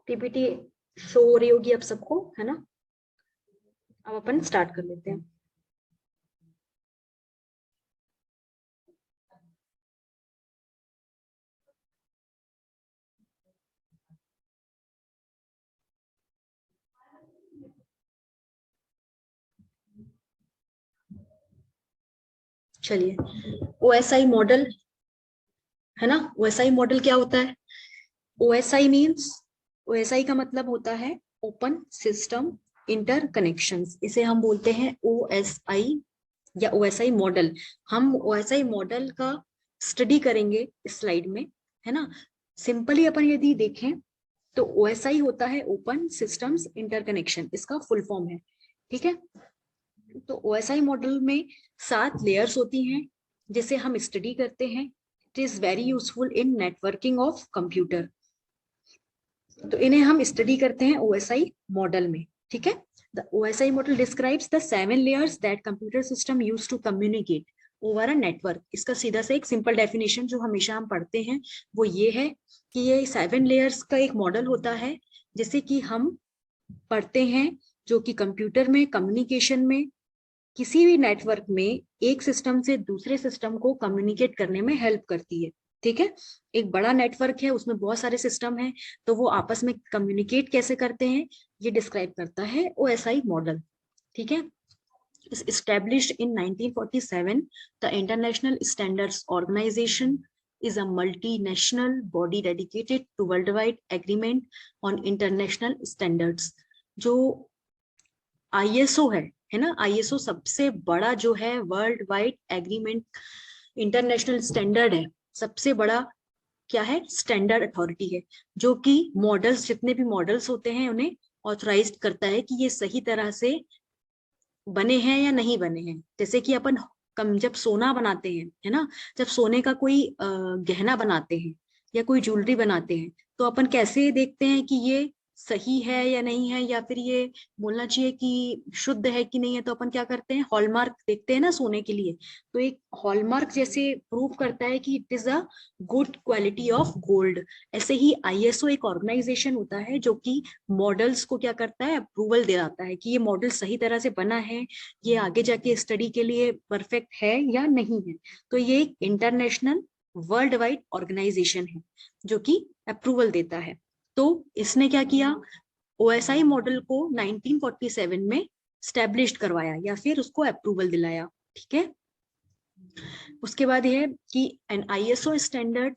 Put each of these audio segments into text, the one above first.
PPT show हो रही होगी अब सबको, है ना? अब अपन स्टार्ट कर लेते हैं। चलिए, ओएसआई मॉडल, है ना? ओएसआई मॉडल क्या होता है? ओएसआई मीन्स, ओएसआई का मतलब होता है ओपन सिस्टम इंटरकनेक्शंस। इसे हम बोलते हैं ओएसआई या ओएसआई मॉडल। हम ओएसआई मॉडल का स्टडी करेंगे इस स्लाइड में, है ना? सिंपली अपन यदि देखें तो ओएसआई होता है ओपन सिस्टम्स इंटरकनेक्शन, इसका फुल फॉर्म है। ठीक है, तो ओएसआई मॉडल में 7 लेयर्स होती हैं जिसे हम स्टडी करते हैं। It is very useful in networking of computer. तो इन्हें हम स्टडी करते हैं ओएसआई मॉडल में। ठीक है, the OSI model describes the 7 layers that computer system use to communicate over a network. इसका सीधा से एक सिंपल डेफिनेशन जो हमेशा हम पढ़ते हैं वो ये है कि ये 7 लेयर्स का एक मॉडल होता है जिसे कि हम पढ़ते हैं, जो कि कंप्यूटर में कम्युनिकेशन में, किसी भी नेटवर्क में एक सिस्टम से दूसरे सिस्टम को कम्युनिकेट करने में हेल्प करती है। ठीक है, एक बड़ा नेटवर्क है, उसमें बहुत सारे सिस्टम हैं, तो वो आपस में कम्युनिकेट कैसे करते हैं ये डिस्क्राइब करता है ओएसआई मॉडल। ठीक है, established in 1947, the International Standards Organization is a multinational body dedicated to worldwide agreement on international standards. जो आईएसओ है ना, आईएसओ सबसे बड़ा जो है world wide agreement international standard है, सबसे बड़ा क्या है, स्टैंडर्ड अथॉरिटी है, जो कि मॉडल्स, जितने भी मॉडल्स होते हैं उन्हें ऑथराइज्ड करता है कि ये सही तरह से बने हैं या नहीं बने हैं। जैसे कि अपन कम जब सोना बनाते हैं, है ना, जब सोने का कोई गहना बनाते हैं या कोई ज्वेलरी बनाते हैं, तो अपन कैसे देखते हैं कि ये सही है या नहीं है, या फिर ये बोलना चाहिए कि शुद्ध है कि नहीं है, तो अपन क्या करते हैं, हॉलमार्क देखते हैं ना सोने के लिए। तो एक हॉलमार्क जैसे प्रूव करता है कि it is a good quality of gold. ऐसे ही आईएसओ एक ऑर्गेनाइजेशन होता है जो कि मॉडल्स को क्या करता है, अप्रूवल दिलाता है कि ये मॉडल सही तरह से बना है, ये आगे जाके स्टडी के लिए परफेक्ट है या नहीं है। तो ये एक इंटरनेशनल वर्ल्ड वाइड ऑर्गेनाइजेशन है जो कि अप्रूवल देता है। तो इसने क्या किया, ओएसआई मॉडल को 1947 में स्टैब्लिश करवाया या फिर उसको अप्रूवल दिलाया। ठीक है, उसके बाद ये है कि an ISO standard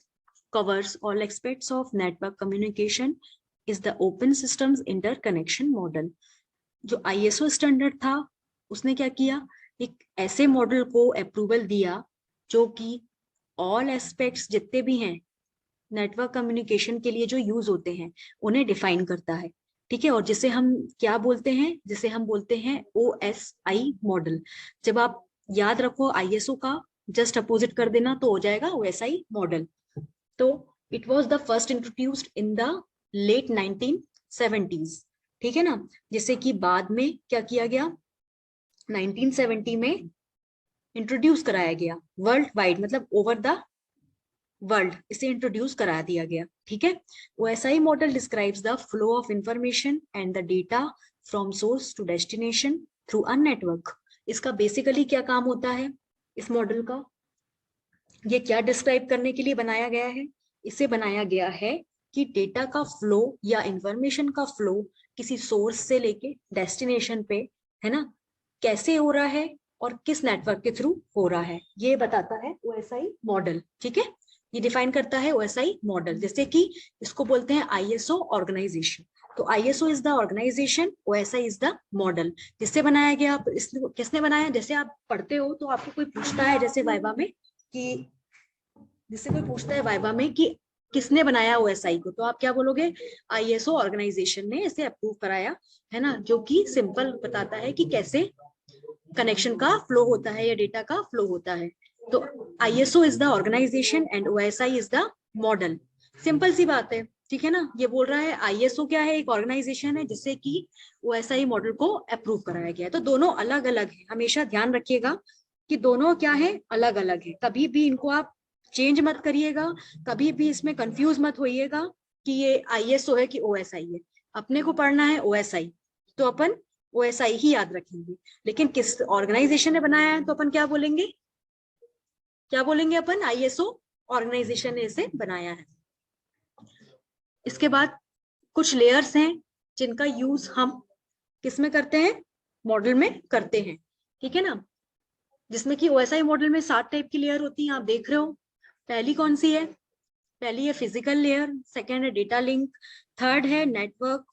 covers all aspects of network communication is the open systems interconnection model। जो आईएसओ स्टैंडर्ड था उसने क्या किया, एक ऐसे मॉडल को अप्रूवल दिया जो कि ऑल एस्पेक्ट्स जितने भी हैं नेटवर्क कम्युनिकेशन के लिए जो यूज होते हैं उन्हें डिफाइन करता है। ठीक है, और जिसे हम क्या बोलते हैं, जिसे हम बोलते हैं ओएसआई मॉडल। जब आप याद रखो आईएसओ का जस्ट अपोजिट कर देना तो हो जाएगा ओएसआई मॉडल। तो it was the first introduced in the late 1970s। ठीक है ना, जिसे कि बाद में क्या किया गया, 1970 में इंट्रोड्यूस कराया गया वर्ल्ड वाइड, मतलब ओवर द वर्ल्ड इसे इंट्रोड्यूस करा दिया गया। ठीक है, OSI model describes the flow of information and the data from source to destination through a network. इसका बेसिकली क्या काम होता है इस मॉडल का, ये क्या डिस्क्राइब करने के लिए बनाया गया है, इसे बनाया गया है कि डेटा का फ्लो या इंफॉर्मेशन का फ्लो किसी सोर्स से लेके डेस्टिनेशन पे, है ना, कैसे हो रहा है और किस नेटवर्क के थ्रू हो रहा है, ये बताता है ओएसआई मॉडल। ठीक है, ये डिफाइन करता है ओएसआई मॉडल, जैसे कि इसको बोलते हैं आईएसओ ऑर्गेनाइजेशन। तो ISO is the organisation, OSI is the model. जिससे बनाया गया, किसने बनाया, जैसे आप पढ़ते हो तो आपको कोई पूछता है जैसे वाइवा में कि, जिससे कोई पूछता है वाइवा में कि किसने बनाया ओएसआई को, तो आप क्या बोलोगे, आईएसओ ऑर्गेनाइजेशन ने इसे अप्रूव कराया, है ना, जो कि सिंपल बताता है कि कैसे कनेक्शन का फ्लो होता है या डेटा का फ्लो होता है। तो ISO is the organisation and OSI is the model. Simple सी बात है, ठीक है ना। ये बोल रहा है ISO क्या है, एक ऑर्गेनाइजेशन है जिससे कि OSI मॉडल को अप्रूव कराया गया है। तो दोनों अलग अलग है, हमेशा ध्यान रखिएगा कि दोनों क्या है, अलग अलग है। कभी भी इनको आप चेंज मत करिएगा, कभी भी इसमें कंफ्यूज मत होइएगा कि ये ISO है कि OSI है। अपने को पढ़ना है OSI, तो अपन OSI ही याद रखेंगे। लेकिन किस ऑर्गेनाइजेशन ने बनाया है तो अपन क्या बोलेंगे, क्या बोलेंगे अपन, ISO ऑर्गेनाइजेशन ने इसे बनाया है। इसके बाद कुछ लेयर्स हैं जिनका यूज हम किसमें करते हैं, मॉडल में करते हैं, ठीक है ना। जिसमें कि OSI मॉडल में 7 टाइप की लेयर होती हैं, आप देख रहे हो। पहली कौन सी है, पहली है फिजिकल लेयर, सेकंड है डेटा लिंक, थर्ड है नेटवर्क,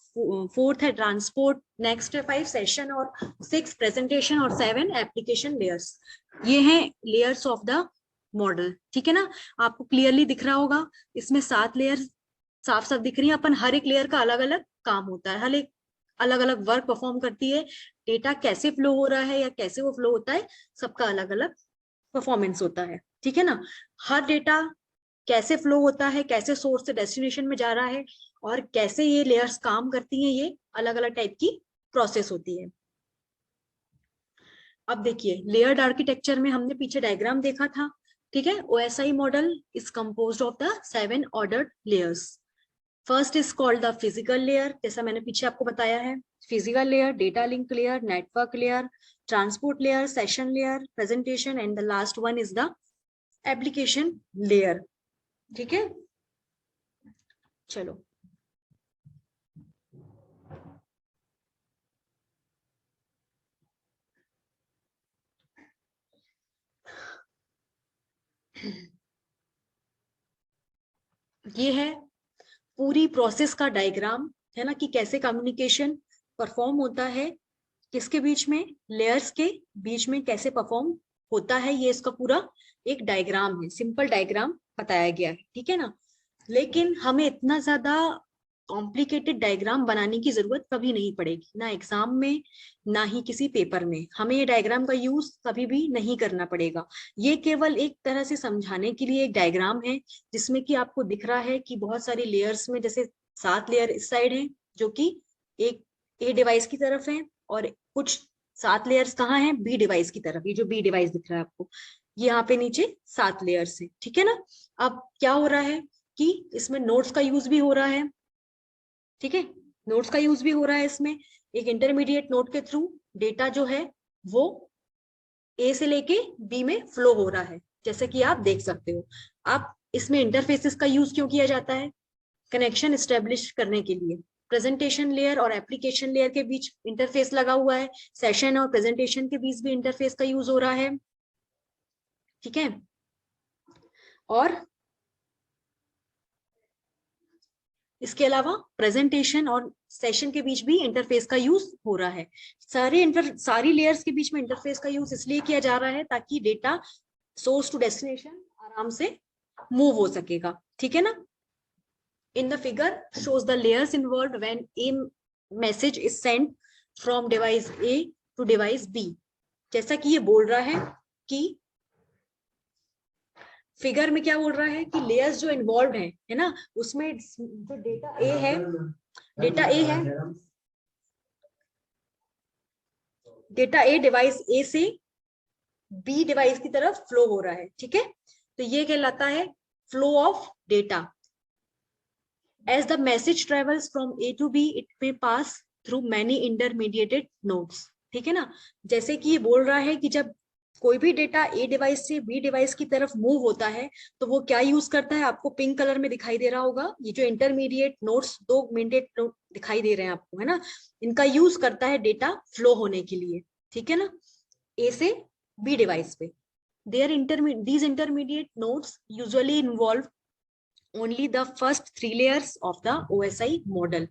फोर्थ है ट्रांसपोर्ट, नेक्स्ट है 5 सेशन और 6 प्रेजेंटेशन और 7 एप्लीकेशन लेयर्स। ये हैं लेयर्स ऑफ द मॉडल, ठीक है ना। आपको क्लियरली दिख रहा होगा, इसमें 7 लेयर साफ साफ दिख रही है। अपन हर एक लेयर का अलग अलग काम होता है, हर एक अलग अलग वर्क परफॉर्म करती है। डेटा कैसे फ्लो हो रहा है या कैसे वो फ्लो होता है, सबका अलग अलग परफॉर्मेंस होता है, ठीक है ना। हर डेटा कैसे फ्लो होता है, कैसे सोर्स से डेस्टिनेशन में जा रहा है और कैसे ये लेयर्स काम करती हैं, ये अलग अलग टाइप की प्रोसेस होती है। अब देखिए लेयर्ड आर्किटेक्चर में हमने पीछे डायग्राम देखा था, ठीक है। OSI model is composed of the 7 ordered layers. First is called the physical layer, जैसा मैंने पीछे आपको बताया है। Physical layer, data link layer, network layer, transport layer, session layer, presentation and the last one is the application layer, ठीक है। चलो ये है पूरी प्रोसेस का डायग्राम, है ना, कि कैसे कम्युनिकेशन परफॉर्म होता है, किसके बीच में, लेयर्स के बीच में कैसे परफॉर्म होता है। ये इसका पूरा एक डायग्राम है, सिंपल डायग्राम बताया गया है, ठीक है ना। लेकिन हमें इतना ज्यादा कॉम्प्लिकेटेड डायग्राम बनाने की जरूरत कभी नहीं पड़ेगी, ना एग्जाम में ना ही किसी पेपर में। हमें ये डायग्राम का यूज कभी भी नहीं करना पड़ेगा। ये केवल एक तरह से समझाने के लिए एक डायग्राम है, जिसमें कि आपको दिख रहा है कि बहुत सारी लेयर्स में, जैसे 7 लेयर इस साइड है जो कि एक A डिवाइस की तरफ है, और कुछ 7 लेयर्स कहाँ हैं, B डिवाइस की तरफ। ये जो B डिवाइस दिख रहा है आपको, यहाँ पे नीचे 7 लेयर्स है, ठीक है ना। अब क्या हो रहा है कि इसमें नोट्स का यूज भी हो रहा है, ठीक है। नोट्स का यूज भी हो रहा है इसमें। एक इंटरमीडिएट नोट के थ्रू डेटा जो है वो A से लेके B में फ्लो हो रहा है, जैसे कि आप देख सकते हो। आप इसमें इंटरफेसेस का यूज क्यों किया जाता है, कनेक्शन एस्टेब्लिश करने के लिए। प्रेजेंटेशन लेयर और एप्लीकेशन लेयर के बीच इंटरफेस लगा हुआ है, सेशन और प्रेजेंटेशन के बीच भी इंटरफेस का यूज हो रहा है, ठीक है। और इसके अलावा प्रेजेंटेशन और सेशन के बीच भी इंटरफेस का यूज हो रहा है। सारी लेयर्स के बीच में इंटरफेस का यूज इसलिए किया जा रहा है ताकि डेटा सोर्स टू डेस्टिनेशन आराम से मूव हो सकेगा, ठीक है ना। In the figure shows the layers involved when a message is sent from device A to device B। जैसा कि ये बोल रहा है कि फिगर में क्या बोल रहा है कि लेयर्स जो इन्वॉल्व हैं, है ना, उसमें जो डेटा A है, डेटा A डिवाइस A से B डिवाइस की तरफ फ्लो हो रहा है, ठीक है। तो ये कहलाता है flow of data. As the message travels from A to B, it may pass through many intermediate nodes, ठीक है ना। जैसे कि ये बोल रहा है कि जब कोई भी डेटा A डिवाइस से B डिवाइस की तरफ मूव होता है तो वो क्या यूज करता है, आपको पिंक कलर में दिखाई दे रहा होगा। ये जो इंटरमीडिएट नोड्स, 2 मीडिएट नोड दिखाई दे रहे हैं आपको, है ना, इनका यूज करता है डेटा फ्लो होने के लिए, ठीक है ना, A से B डिवाइस पे। These intermediate nodes usually involve only the first 3 layers of the OSI model।